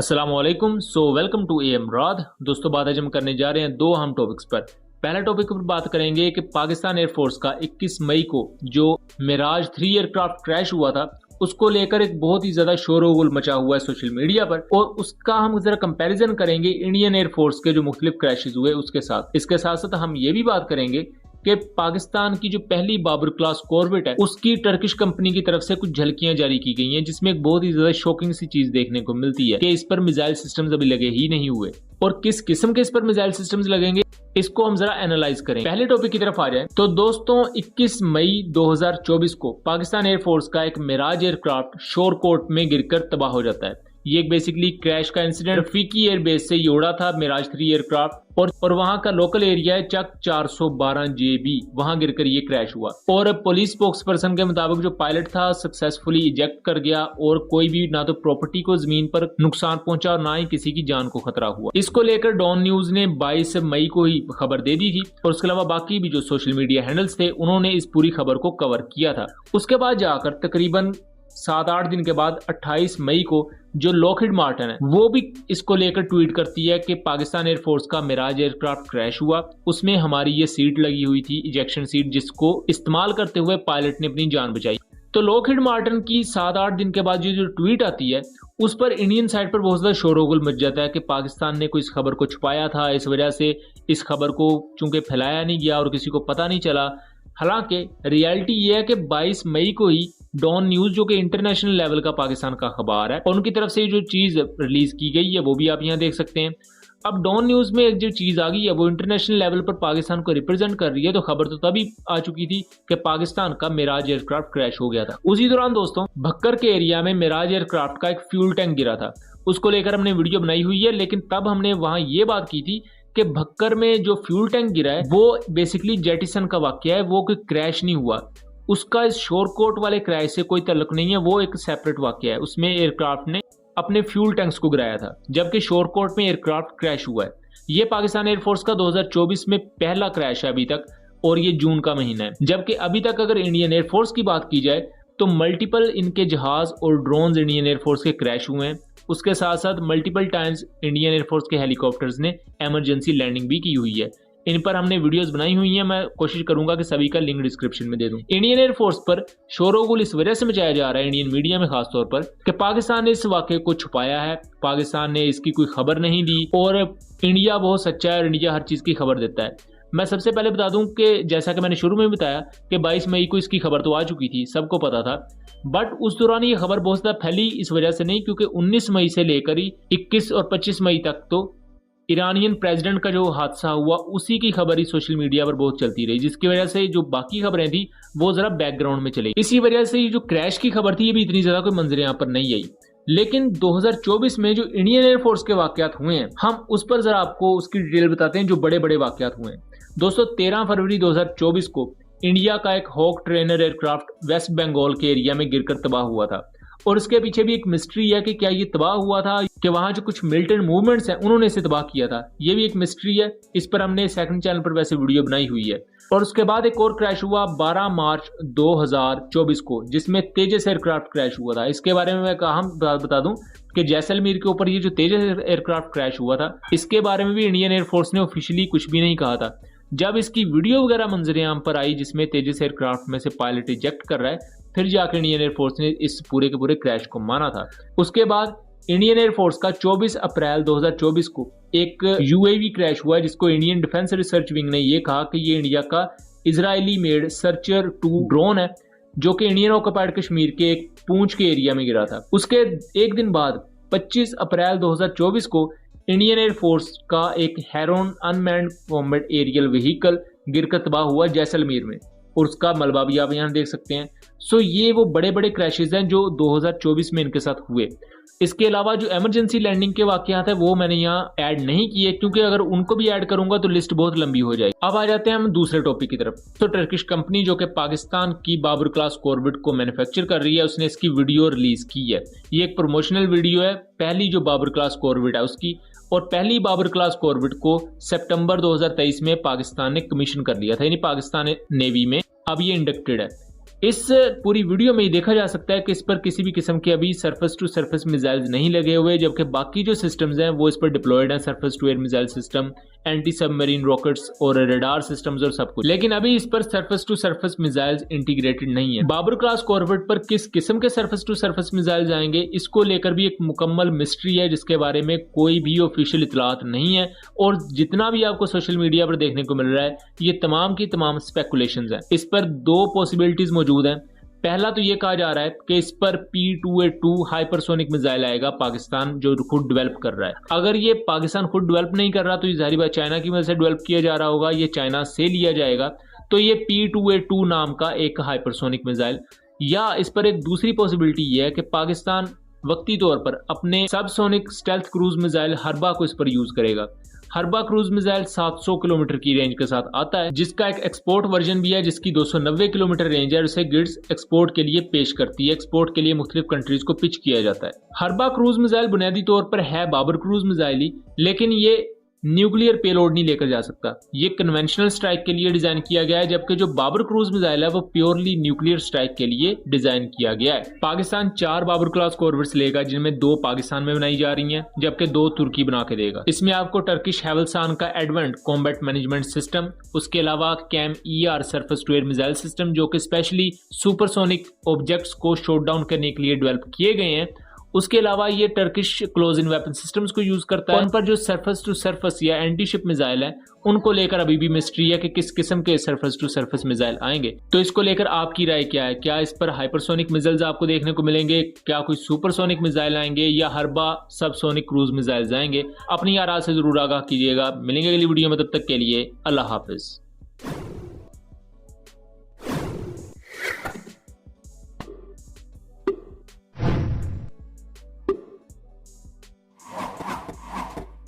अस्सलामुअलैकुम। Welcome to AM Raad. दोस्तों, बात आज हम करने जा रहे हैं दो अहम टॉपिक्स पर। पहला टॉपिक पर बात करेंगे कि पाकिस्तान एयरफोर्स का 21 मई को जो मिराज 3 एयरक्राफ्ट क्रैश हुआ था, उसको लेकर एक बहुत ही ज्यादा शोरगुल मचा हुआ है सोशल मीडिया पर, और उसका हम जरा कंपैरिजन करेंगे इंडियन एयरफोर्स के जो मुख्तलिफ क्रैशेस हुए उसके साथ। इसके साथ साथ हम ये भी बात करेंगे कि पाकिस्तान की जो पहली बाबर क्लास कॉर्वेट है, उसकी टर्किश कंपनी की तरफ से कुछ झलकियां जारी की गई हैं, जिसमें एक बहुत ही ज्यादा शॉकिंग सी चीज देखने को मिलती है कि इस पर मिसाइल सिस्टम्स अभी लगे ही नहीं हुए, और किस किस्म के इस पर मिसाइल सिस्टम्स लगेंगे इसको हम जरा एनालाइज करें। पहले टॉपिक की तरफ आ जाए तो दोस्तों, 21 मई 2024 को पाकिस्तान एयरफोर्स का एक मिराज एयरक्राफ्ट शोरकोट में गिरकर तबाह हो जाता है। ये एक बेसिकली क्रैश का इंसिडेंट रफीकी एयरबेस से ये उड़ा था मिराज 3 एयरक्राफ्ट, और वहां का लोकल एरिया है चक 412 JB, वहां गिरकर ये क्रैश हुआ। और पुलिस स्पोक्स पर्सन के मुताबिक जो पायलट था सक्सेसफुली इजेक्ट कर गया, और कोई भी ना तो प्रॉपर्टी को जमीन पर नुकसान पहुंचा और ना ही किसी की जान को खतरा हुआ। इसको लेकर डॉन न्यूज ने 22 मई को ही खबर दे दी थी, और उसके अलावा बाकी भी जो सोशल मीडिया हैंडल्स थे उन्होंने इस पूरी खबर को कवर किया था। उसके बाद जाकर तकरीबन 7-8 दिन के बाद 28 मई को जो लॉकहीड मार्टिन है वो भी इसको लेकर ट्वीट करती है कि पाकिस्तान एयरफोर्स का मिराज एयरक्राफ्ट क्रैश हुआ, उसमें हमारी ये सीट लगी हुई थी, इजेक्शन सीट, जिसको इस्तेमाल करते हुए पायलट ने अपनी जान बचाई। तो लॉकहीड मार्टिन की 7-8 दिन के बाद जो ट्वीट आती है उस पर इंडियन साइड पर बहुत ज्यादा शोरगुल मच जाता है कि पाकिस्तान ने कोई इस खबर को छुपाया था, इस वजह से इस खबर को चूंकि फैलाया नहीं गया और किसी को पता नहीं चला। हालांकि रियलिटी ये है कि 22 मई को ही डॉन न्यूज, जो कि इंटरनेशनल लेवल का पाकिस्तान का अखबार है, और उनकी तरफ से जो चीज रिलीज की गई है वो भी आप यहाँ देख सकते हैं। अब डॉन न्यूज में एक जो चीज आ गई है वो इंटरनेशनल लेवल पर पाकिस्तान को रिप्रेजेंट कर रही है, तो खबर तो तभी आ चुकी थी कि पाकिस्तान का मिराज एयरक्राफ्ट क्रैश हो गया था। उसी दौरान दोस्तों, भक्कर के एरिया में मिराज एयरक्राफ्ट का एक फ्यूल टैंक गिरा था, उसको लेकर हमने वीडियो बनाई हुई है, लेकिन तब हमने वहां ये बात की थी कि भक्कर में जो फ्यूल टैंक गिरा है वो बेसिकली जेटिसन का वाकया है, वो कोई क्रैश नहीं हुआ, उसका इस शोरकोट वाले क्रैश से कोई ताल्लुक नहीं है, वो एक सेपरेट वाकया है। उसमें एयरक्राफ्ट ने अपने फ्यूल टैंक्स को गिराया था, जबकि शोरकोट में एयरक्राफ्ट क्रैश हुआ है। ये पाकिस्तान एयरफोर्स का 2024 में पहला क्रैश है अभी तक, और ये जून का महीना है। जबकि अभी तक अगर इंडियन एयरफोर्स की बात की जाए तो मल्टीपल इनके जहाज और ड्रोन्स इंडियन एयरफोर्स के क्रैश हुए हैं। उसके साथ साथ मल्टीपल टाइम्स इंडियन एयरफोर्स के हेलीकॉप्टर्स ने इमरजेंसी लैंडिंग भी की हुई है। इन पर हमने वीडियोस बनाई हुई हैं, मैं कोशिश करूंगा कि सभी का लिंक डिस्क्रिप्शन में दे दूं। इंडियन एयरफोर्स पर शोरगुल इस वजह से मचाया जा रहा है इंडियन मीडिया में खासतौर पर कि पाकिस्तान ने इस वाकये को छुपाया है, पाकिस्तान ने इसकी कोई खबर नहीं दी, और इंडिया बहुत सच्चा है और इंडिया हर चीज की खबर देता है। मैं सबसे पहले बता दूं कि जैसा कि मैंने शुरू में बताया कि 22 मई को इसकी खबर तो आ चुकी थी, सबको पता था, बट उस दौरान ये खबर बहुत ज्यादा फैली इस वजह से नहीं, क्योंकि 19 मई से लेकर ही 21 और 25 मई तक तो ईरानियन प्रेसिडेंट का जो हादसा हुआ उसी की खबर ही सोशल मीडिया पर बहुत चलती रही, जिसकी वजह से जो बाकी खबरें थी वो जरा बैकग्राउंड में चली। इसी वजह से ये जो क्रैश की खबर थी ये भी इतनी ज्यादा कोई मंजर यहाँ पर नहीं आई। लेकिन 2024 में जो इंडियन एयरफोर्स के वाकयात हुए हैं, हम उस पर जरा आपको उसकी डिटेल बताते हैं, जो बड़े बड़े वाकयात हुए हैं। दोस्तों, 13 फरवरी 2024 को इंडिया का एक Hawk trainer aircraft West Bengal के एरिया में गिरकर तबाह हुआ था, और इसके पीछे भी एक मिस्ट्री है कि क्या ये तबाह हुआ था कि वहां जो कुछ मिलिटेंट मूवमेंट्स हैं उन्होंने इसे तबाह किया था, ये भी एक मिस्ट्री है। इस पर हमने सेकंड चैनल पर वैसे वीडियो बनाई हुई है। और उसके बाद एक और क्रैश हुआ 12 मार्च 2024 को, जिसमें तेजस एयरक्राफ्ट क्रैश हुआ था। इसके बारे में मैं बता दूं कि जैसलमेर के ऊपर ये जो तेजस एयरक्राफ्ट क्रैश हुआ था, इसके बारे में भी इंडियन एयरफोर्स ने ऑफिशियली कुछ भी नहीं कहा था। जब इसकी वीडियो वगैरह मंजरेआम पर आई जिसमें तेजस एयरक्राफ्ट में से पायलट इजेक्ट कर रहा है, फिर जाकर इंडियन एयरफोर्स ने इस पूरे के पूरे क्रैश को माना था। उसके बाद इंडियन एयरफोर्स का 24 अप्रैल 2024 को एक यूएवी क्रैश हुआ है, जिसको इंडियन डिफेंस रिसर्च विंग ने ये कहा कि ये इंडिया का इजरायली मेड सर्चर 2 ड्रोन है, जो कि इंडियन ऑक्युपाइड कश्मीर के एक पूंछ के एरिया में गिरा था। उसके एक दिन बाद 25 अप्रैल 2024 को इंडियन एयरफोर्स का एक Heron unmanned combat aerial vehicle गिरकर तबाह हुआ जैसलमेर में, और उसका मलबा भी आप यहाँ देख सकते हैं। सो ये वो बड़े बड़े क्रैशेस हैं जो 2024 में इनके साथ हुए। इसके अलावा जो इमरजेंसी लैंडिंग के वाकयात है वो मैंने यहाँ ऐड नहीं किए, क्योंकि अगर उनको भी ऐड करूंगा तो लिस्ट बहुत लंबी हो जाएगी। अब आ जाते हैं हम दूसरे टॉपिक की तरफ। तो टर्किश कंपनी जो कि पाकिस्तान की बाबर क्लास कॉर्वेट को मैन्युफैक्चर कर रही है, उसने इसकी वीडियो रिलीज की है। ये एक प्रमोशनल वीडियो है पहली जो बाबर क्लास कॉर्वेट है उसकी, और पहली बाबर क्लास कॉर्वेट को सितंबर 2023 में पाकिस्तान ने कमीशन कर लिया था, यानी पाकिस्तान नेवी में अब ये इंडक्टेड है। इस पूरी वीडियो में ये देखा जा सकता है कि इस पर किसी भी किस्म के अभी सरफेस टू सरफेस मिसाइल्स नहीं लगे हुए, जबकि बाकी जो सिस्टम्स हैं वो इस पर डिप्लॉयड हैं, surface to air missile system, anti submarine rockets और रडार सिस्टम्स और सब कुछ। लेकिन अभी इस पर surface to surface missiles integrated नहीं है। बाबर क्लास कॉर्वेट पर किस किस्म के सरफेस टू सरफेस मिसाइल्स आएंगे, इसको लेकर भी एक मुकम्मल मिस्ट्री है, जिसके बारे में कोई भी ऑफिशियल इतलात नहीं है। और जितना भी आपको सोशल मीडिया पर देखने को मिल रहा है, ये तमाम की तमाम स्पेकुलेशंस हैं। इस पर दो पॉसिबिलिटीज मौजूद हैं। पहला तो ये कहा जा रहा है कि इस पर P2A2 हाइपरसोनिक मिसाइल आएगा, पाकिस्तान जो खुद डेवलप कर रहा है। अगर ये पाकिस्तान खुद डेवलप नहीं कर रहा तो ये जाहिर बात चाइना की वजह से डेवलप किया जा रहा होगा, ये चाइना से लिया जाएगा। तो ये P2A2 नाम का एक हाइपरसोनिक मिसाइल, या इस पर एक दूसरी पॉसिबिलिटी ये है कि पाकिस्तान वक्ती तौर पर अपने सबसोनिक स्टेल्थ क्रूज मिसाइल हरबा को इस पर यूज करेगा। हरबा क्रूज मिसाइल 700 किलोमीटर की रेंज के साथ आता है, जिसका एक एक्सपोर्ट वर्जन भी है जिसकी 290 किलोमीटर रेंज है और इसे गिड्स एक्सपोर्ट के लिए पेश करती है। एक्सपोर्ट के लिए मुख्तलिफ कंट्रीज को पिच किया जाता है। हरबा क्रूज मिसाइल बुनियादी तौर पर है बाबर क्रूज मिसाइल ही, लेकिन ये न्यूक्लियर पेलोड नहीं लेकर जा सकता। ये कन्वेंशनल स्ट्राइक के लिए डिजाइन किया गया है, जबकि जो बाबर क्रूज मिसाइल है वो प्योरली न्यूक्लियर स्ट्राइक के लिए डिजाइन किया गया है। पाकिस्तान 4 बाबर क्लास कॉर्वेट्स लेगा, जिनमें 2 पाकिस्तान में बनाई जा रही हैं, जबकि 2 तुर्की बना के देगा। इसमें आपको टर्किश हेवलसान का एडवेंट कॉम्बैट मैनेजमेंट सिस्टम, उसके अलावा CAMM ER surface to air missile system, जो कि स्पेशली सुपरसोनिक ऑब्जेक्ट्स को शॉट डाउन करने के लिए डेवलप किए गए हैं। उसके अलावा ये Turkish close in weapon systems को यूज करता है। उन पर जो सरफेस टू सरफेस या एंटी शिप मिसाइल है, उनको लेकर अभी भी मिस्ट्री है कि किस किस्म के सरफेस टू सरफेस मिसाइल आएंगे। तो इसको लेकर आपकी राय क्या है? क्या इस पर हाइपरसोनिक मिसाइल्स आपको देखने को मिलेंगे? क्या कोई सुपरसोनिक मिसाइल आएंगे या हरबा सबसोनिक क्रूज मिसाइल्स आएंगे? अपनी आराय से जरूर आगाह कीजिएगा। मिलेंगे अगली वीडियो में, तब तक के लिए अल्लाह हाफिज।